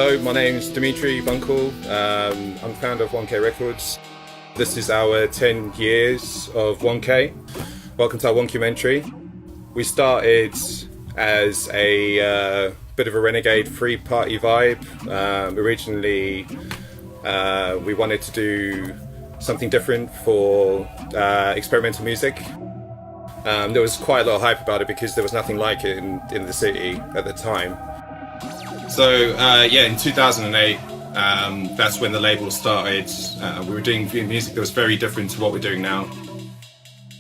Hello, my name is Dimitri Bunkel. I'm founder of Wonk Records. This is our 10 years of Wonk. Welcome to our Wonkumentary. We started as a bit of a renegade free party vibe. Originally, we wanted to do something different for experimental music. There was quite a lot of hype about it because there was nothing like it in the city at the time. So in 2008, that's when the label started. We were doing music that was very different to what we're doing now.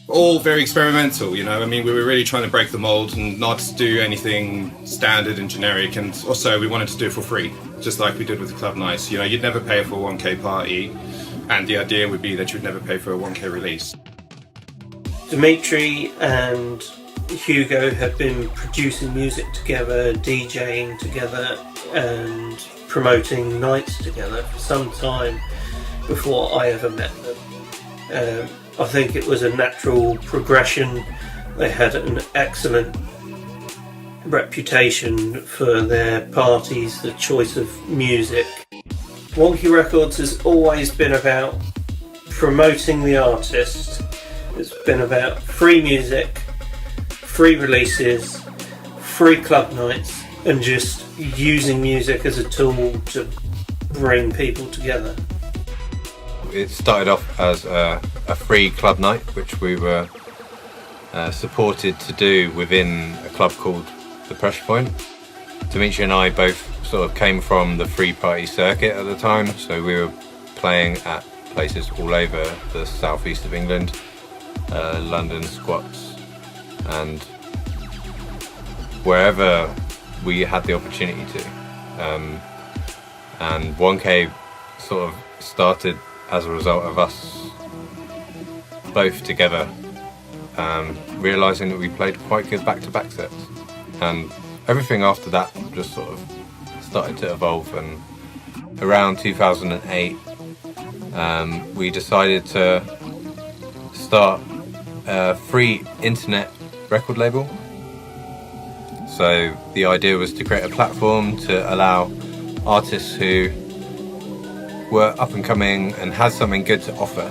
All very experimental, you know. I mean, we were really trying to break the mold and not do anything standard and generic. And also, we wanted to do it for free, just like we did with the Club Nights. You know, you'd never pay for a 1K party, and the idea would be that you'd never pay for a 1K release. Dimitri and Hugo have been producing music together, DJing together and promoting nights together for some time before I ever met them. I think it was a natural progression. They had an excellent reputation for their parties, the choice of music. Wonk Records has always been about promoting the artist. It's been about free music, free releases, free club nights, and just using music as a tool to bring people together. It started off as a free club night, which we were supported to do within a club called the Pressure Point. Dimitri and I both sort of came from the free party circuit at the time, so we were playing at places all over the southeast of England, London, Squats, and wherever we had the opportunity to. And 1K sort of started as a result of us both together realising that we played quite good back-to-back sets, and everything after that just sort of started to evolve. And around 2008 we decided to start a free internet record label. So the idea was to create a platform to allow artists who were up and coming and had something good to offer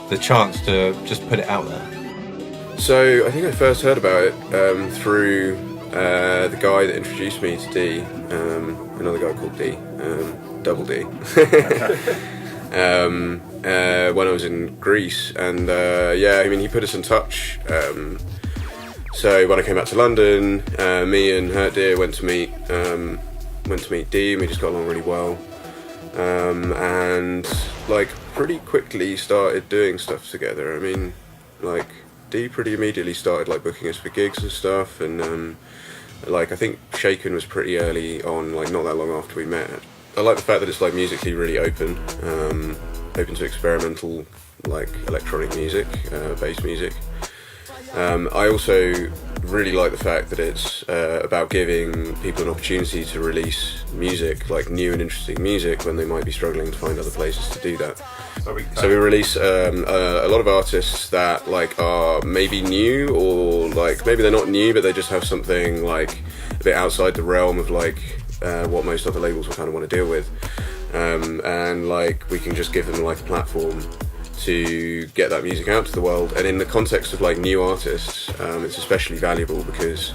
the chance to just put it out there. So I think I first heard about it through the guy that introduced me to D, another guy called D, Double D, when I was in Greece, and he put us in touch. So when I came back to London, me and Hurt Deer went to meet D, and we just got along really well. And like pretty quickly started doing stuff together. I mean, like D pretty immediately started like booking us for gigs and stuff, and like I think Shaken was pretty early on, like not that long after we met. I like the fact that it's like musically really open to experimental like electronic music, bass music. I also really like the fact that it's about giving people an opportunity to release music, like new and interesting music, when they might be struggling to find other places to do that. So we release a lot of artists that like are maybe new, or like maybe they're not new, but they just have something like a bit outside the realm of like what most other labels will kind of want to deal with, and like we can just give them like a platform to get that music out to the world. And in the context of like new artists, it's especially valuable because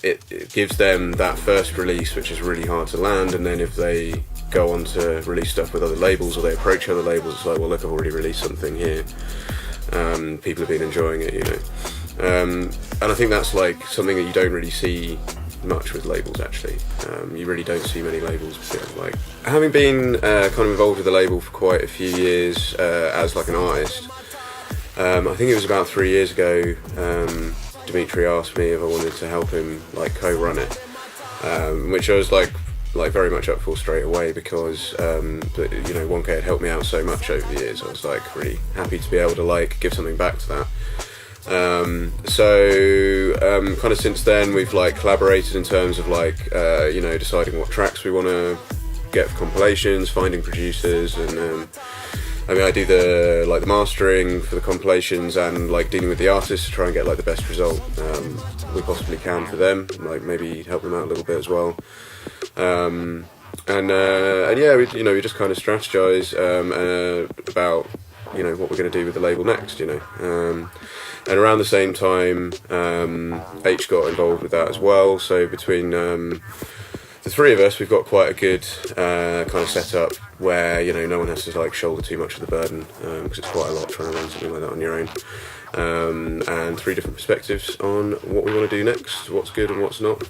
it gives them that first release, which is really hard to land, and then if they go on to release stuff with other labels, or they approach other labels, it's like, well look, I've already released something here, people have been enjoying it, you know. And I think that's like something that you don't really see much with labels actually. You really don't see many labels. Like having been kind of involved with the label for quite a few years as like an artist, I think it was about 3 years ago, Dimitri asked me if I wanted to help him like co-run it, which I was like very much up for straight away, because you know, 1K had helped me out so much over the years. I was like really happy to be able to like give something back to that. Kind of since then we've like collaborated in terms of like you know, deciding what tracks we want to get for compilations, finding producers, and I mean I do the mastering for the compilations, and like dealing with the artists to try and get like the best result we possibly can for them, like maybe help them out a little bit as well. And yeah, we just kind of strategize about what we're going to do with the label next, and around the same time, H got involved with that as well. So between the three of us, we've got quite a good kind of setup where no one has to like shoulder too much of the burden, because it's quite a lot trying to run something like that on your own. And three different perspectives on what we want to do next, what's good and what's not.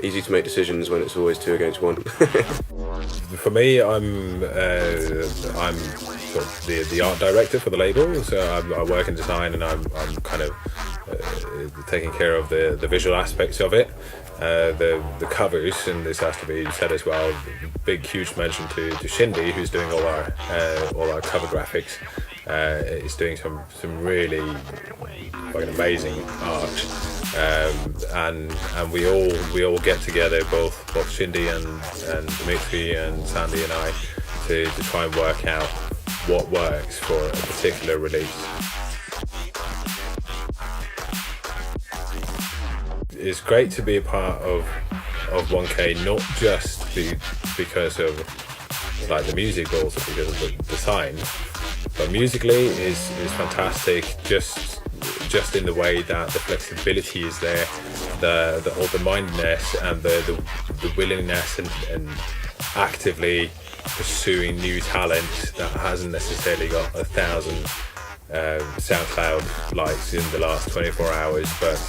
Easy to make decisions when it's always 2 against 1. For me, I'm sort of the art director for the label, so I work in design, and I'm kind of taking care of the visual aspects of it. The covers, and this has to be said as well, big huge mention to Shindy, who's doing all our cover graphics. Is doing some really fucking amazing art, and we all get together, both Shindy and Dimitri and Sandy and I, to try and work out what works for a particular release. It's great to be a part of 1K, not just because of like the music, but also because of the design. But musically is fantastic, just in the way that the flexibility is there, the open-mindedness and the willingness and actively pursuing new talent that hasn't necessarily got 1,000 SoundCloud likes in the last 24 hours, but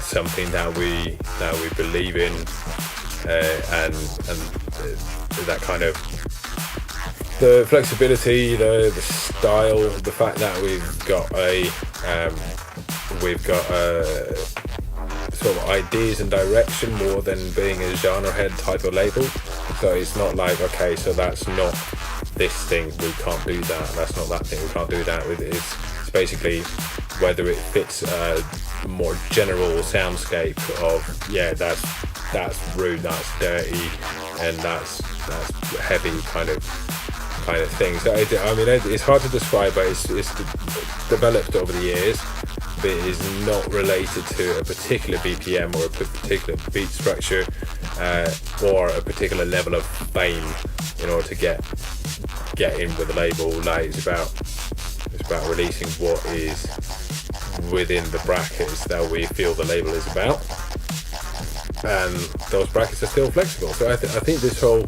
something that we believe in, and that kind of the flexibility, the style, the fact that we've got a sort of ideas and direction more than being a genre head type of label. So it's not like, okay, so that's not this thing, we can't do that, that's not that thing, we can't do that. It's basically whether it fits a more general soundscape of, yeah, that's rude, that's dirty, and that's heavy kind of thing. So it's hard to describe, but it's developed over the years, but it is not related to a particular BPM or a particular beat structure, or a particular level of fame in order to get in with the label. Like it's about releasing what is within the brackets that we feel the label is about, and those brackets are still flexible. So I think this whole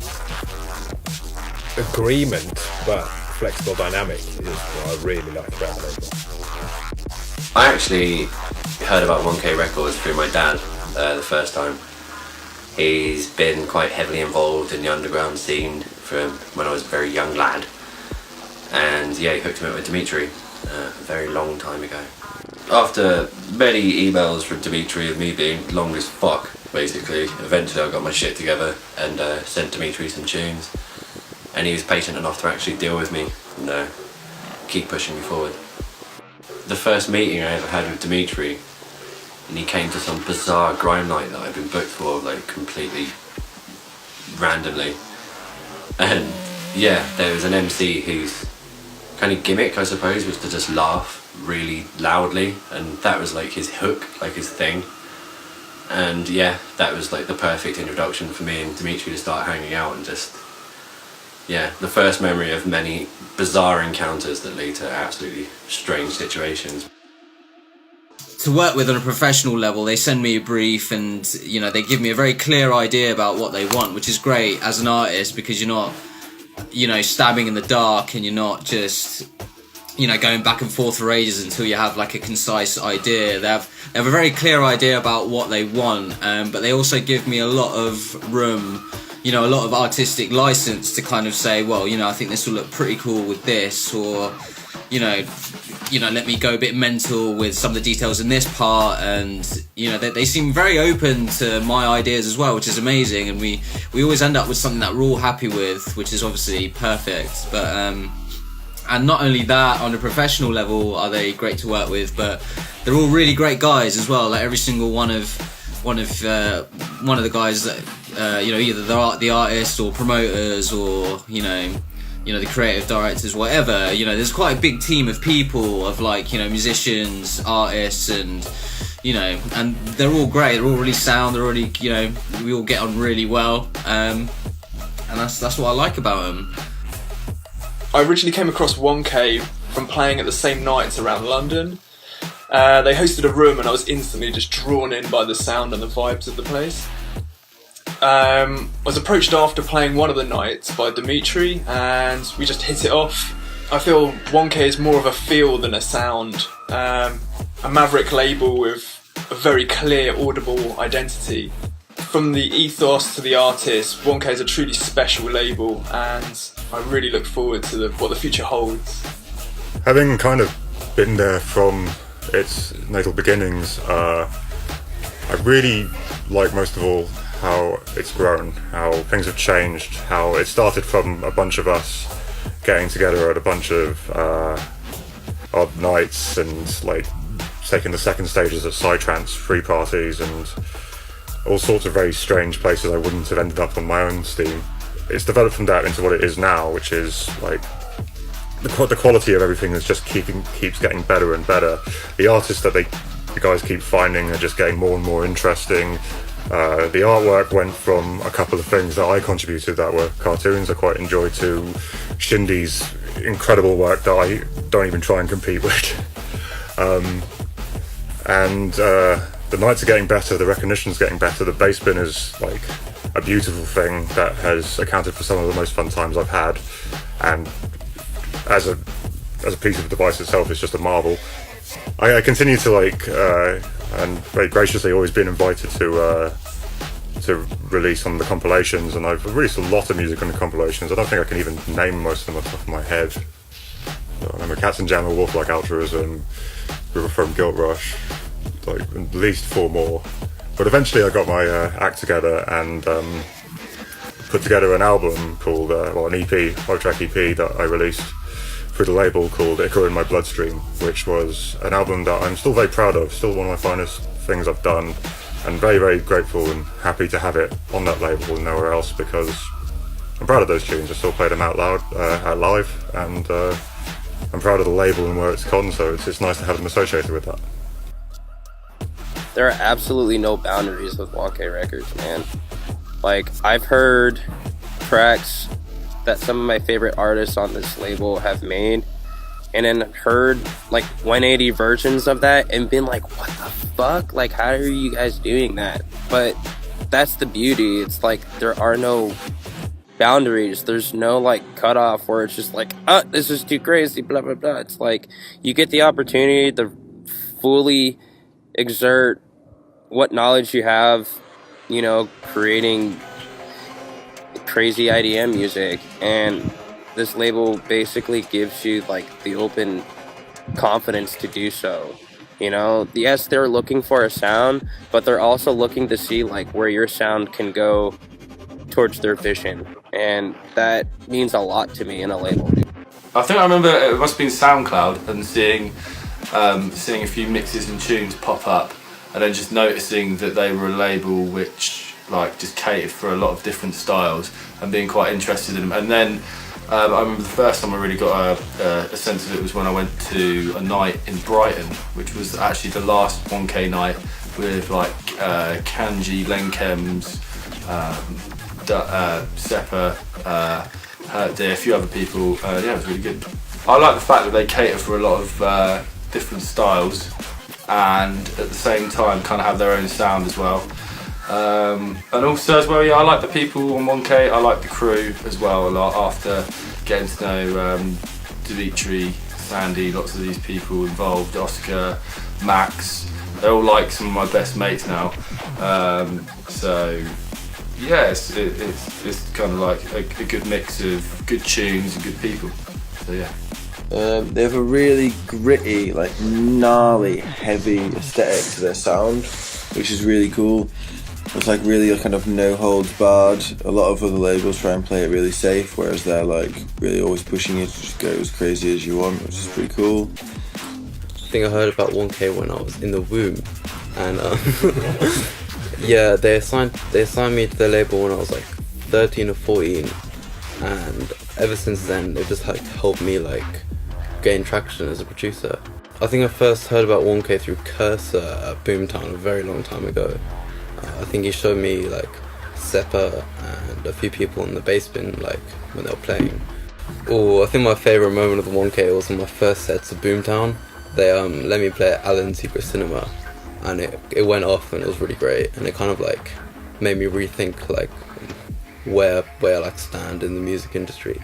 agreement but flexible dynamic is what I really like about the label. I actually heard about 1K Records through my dad the first time. He's been quite heavily involved in the underground scene from when I was a very young lad, and yeah, he hooked me up with Dimitri a very long time ago. After many emails from Dimitri of me being long as fuck, basically, eventually I got my shit together and sent Dimitri some tunes, and he was patient enough to actually deal with me and keep pushing me forward. The first meeting I ever had with Dimitri, and he came to some bizarre grime night that I'd been booked for, like completely randomly, and yeah, there was an MC whose kind of gimmick, I suppose, was to just laugh really loudly, and that was like his hook, like his thing. And yeah, that was like the perfect introduction for me and Dimitri to start hanging out, and just, yeah, the first memory of many bizarre encounters that lead to absolutely strange situations. To work with on a professional level, they send me a brief, and they give me a very clear idea about what they want, which is great as an artist, because you're not stabbing in the dark, and you're not just going back and forth for ages until you have like a concise idea. They have a very clear idea about what they want, but they also give me a lot of room, a lot of artistic license to kind of say, well, I think this will look pretty cool with this, or let me go a bit mental with some of the details in this part. And they seem very open to my ideas as well, which is amazing, and we always end up with something that we're all happy with, which is obviously perfect. But and not only that, on a professional level are they great to work with, but they're all really great guys as well. Like every single one of the guys that either the artists or promoters or you know, the creative directors, whatever. You know, there's quite a big team of people, of like, you know, musicians, artists, and you know, and they're all great. They're all really sound. They're already, you know, we all get on really well, and that's what I like about them. I originally came across Wonk from playing at the same nights around London. They hosted a room and I was instantly just drawn in by the sound and the vibes of the place. I was approached after playing one of the nights by Dimitri and we just hit it off. I feel Wonk is more of a feel than a sound. A maverick label with a very clear, audible identity. From the ethos to the artist, Wonk is a truly special label and I really look forward to what the future holds. Having kind of been there from its natal beginnings, I really like most of all how it's grown, how things have changed, how it started from a bunch of us getting together at a bunch of odd nights and like taking the second stages at psytrance free parties and all sorts of very strange places I wouldn't have ended up on my own steam. It's developed from that into what it is now, which is like the quality of everything is just keeps getting better and better. The artists that the guys keep finding are just getting more and more interesting. The artwork went from a couple of things that I contributed that were cartoons I quite enjoyed to Shindy's incredible work that I don't even try and compete with. The nights are getting better, the recognition's getting better, the bass bin is like a beautiful thing that has accounted for some of the most fun times I've had, and as a piece of device itself, it's just a marvel. I continue to like and very graciously always been invited to release on the compilations, and I've released a lot of music on the compilations. I don't think I can even name most of them off the top of my head. I remember Cats and Jammer, Wolf Like Altruism, River from Guilt Rush, like at least 4 more. But eventually I got my act together and put together an album called, an EP, 5-track EP that I released through the label called Ichor in My Bloodstream, which was an album that I'm still very proud of, still one of my finest things I've done, and very, very grateful and happy to have it on that label and nowhere else, because I'm proud of those tunes. I still play them out loud, out live, and I'm proud of the label and where it's gone, so it's nice to have them associated with that. There are absolutely no boundaries with Wonk Records, man. Like, I've heard tracks that some of my favorite artists on this label have made, and then heard like 180 versions of that and been like, what the fuck? Like, how are you guys doing that? But that's the beauty. It's like there are no boundaries. There's no like cutoff where it's just like, oh, this is too crazy, blah blah blah. It's like you get the opportunity to fully exert what knowledge you have, you know, creating crazy IDM music, and this label basically gives you like the open confidence to do so. You know, yes, they're looking for a sound, but they're also looking to see like where your sound can go towards their vision, and that means a lot to me in a label. I think I remember it must have been SoundCloud and seeing a few mixes and tunes pop up, and then just noticing that they were a label which like just catered for a lot of different styles and being quite interested in them. And then I remember the first time I really got a sense of it was when I went to a night in Brighton, which was actually the last 1K night with like Kanji, Lenkems, Seppa, a few other people. Yeah, it was really good. I like the fact that they cater for a lot of different styles and at the same time kind of have their own sound as well. And also as well, yeah, I like the people on 1K, I like the crew as well a lot after getting to know Dimitri, Sandy, lots of these people involved, Oscar, Max, they're all like some of my best mates now. So yeah, it's kind of like a good mix of good tunes and good people, so yeah. They have a really gritty, like gnarly, heavy aesthetic to their sound, which is really cool. It's like really a kind of no holds barred. A lot of other labels try and play it really safe, whereas they're like really always pushing it to just go as crazy as you want, which is pretty cool. I think I heard about 1K when I was in the womb, and yeah, they assigned me to the label when I was like 13 or 14, and ever since then, it just like helped me like gain traction as a producer. I think I first heard about Wonk through Cursor at Boomtown a very long time ago. I think he showed me like Seppa and a few people in the bass bin like when they were playing. Oh, I think my favourite moment of the Wonk was on my first set to Boomtown. They let me play at Alan's Secret Cinema, and it went off and it was really great, and it kind of like made me rethink like where I like to stand in the music industry.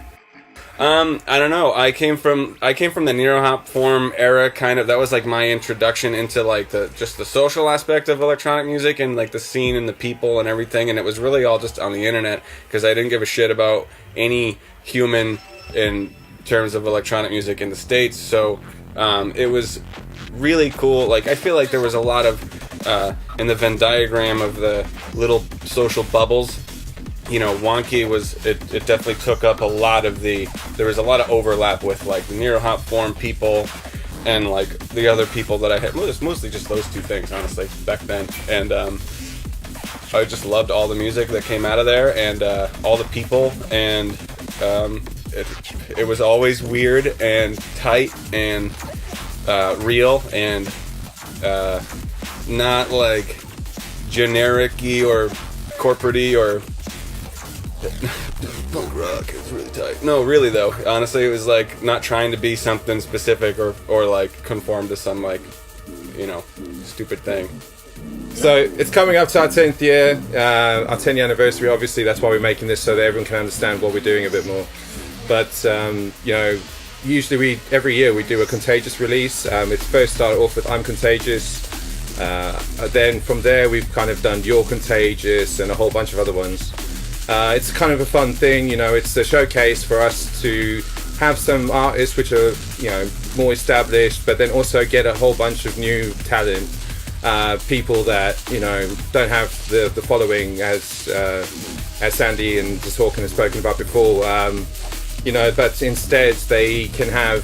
I don't know. I came from the Nero Hop form era, kind of. That was like my introduction into like the social aspect of electronic music and like the scene and the people and everything. And it was really all just on the internet because I didn't give a shit about any human in terms of electronic music in the States. So it was really cool. Like I feel like there was a lot of in the Venn diagram of the little social bubbles. You know, Wonky it definitely took up a lot of there was a lot of overlap with like the Nero Hop form people and like the other people that I had. Well, it's mostly just those two things, honestly, back then. And I just loved all the music that came out of there and all the people. And it was always weird and tight and real and not like generic-y or corporate-y or punk rock. It's really tight. No, really though. Honestly, it was like not trying to be something specific or like conform to some like, you know, stupid thing. So it's coming up to our 10th year, our 10-year anniversary. Obviously, that's why we're making this so that everyone can understand what we're doing a bit more. But you know, usually every year we do a Contagious release. It first started off with I'm Contagious. Then from there we've kind of done You're Contagious and a whole bunch of other ones. It's kind of a fun thing, you know, it's a showcase for us to have some artists which are, you know, more established, but then also get a whole bunch of new talent, people that, you know, don't have the following as Sandy and the Talking has spoken about before, you know, but instead they can have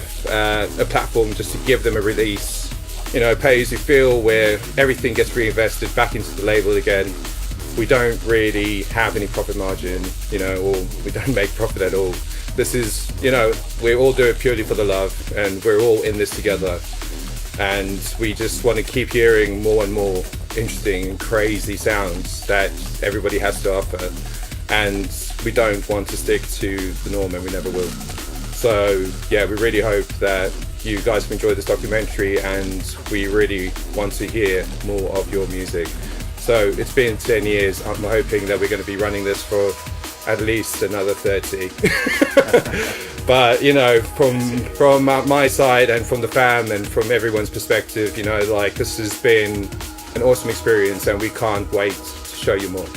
a platform just to give them a release, you know, pay as you feel, where everything gets reinvested back into the label again. We don't really have any profit margin, you know, or we don't make profit at all. This is, you know, we all do it purely for the love, and we're all in this together. And we just want to keep hearing more and more interesting and crazy sounds that everybody has to offer. And we don't want to stick to the norm, and we never will. So, yeah, we really hope that you guys have enjoyed this documentary, and we really want to hear more of your music. So it's been 10 years. I'm hoping that we're going to be running this for at least another 30. But, you know, from my side and from the fam and from everyone's perspective, you know, like this has been an awesome experience, and we can't wait to show you more.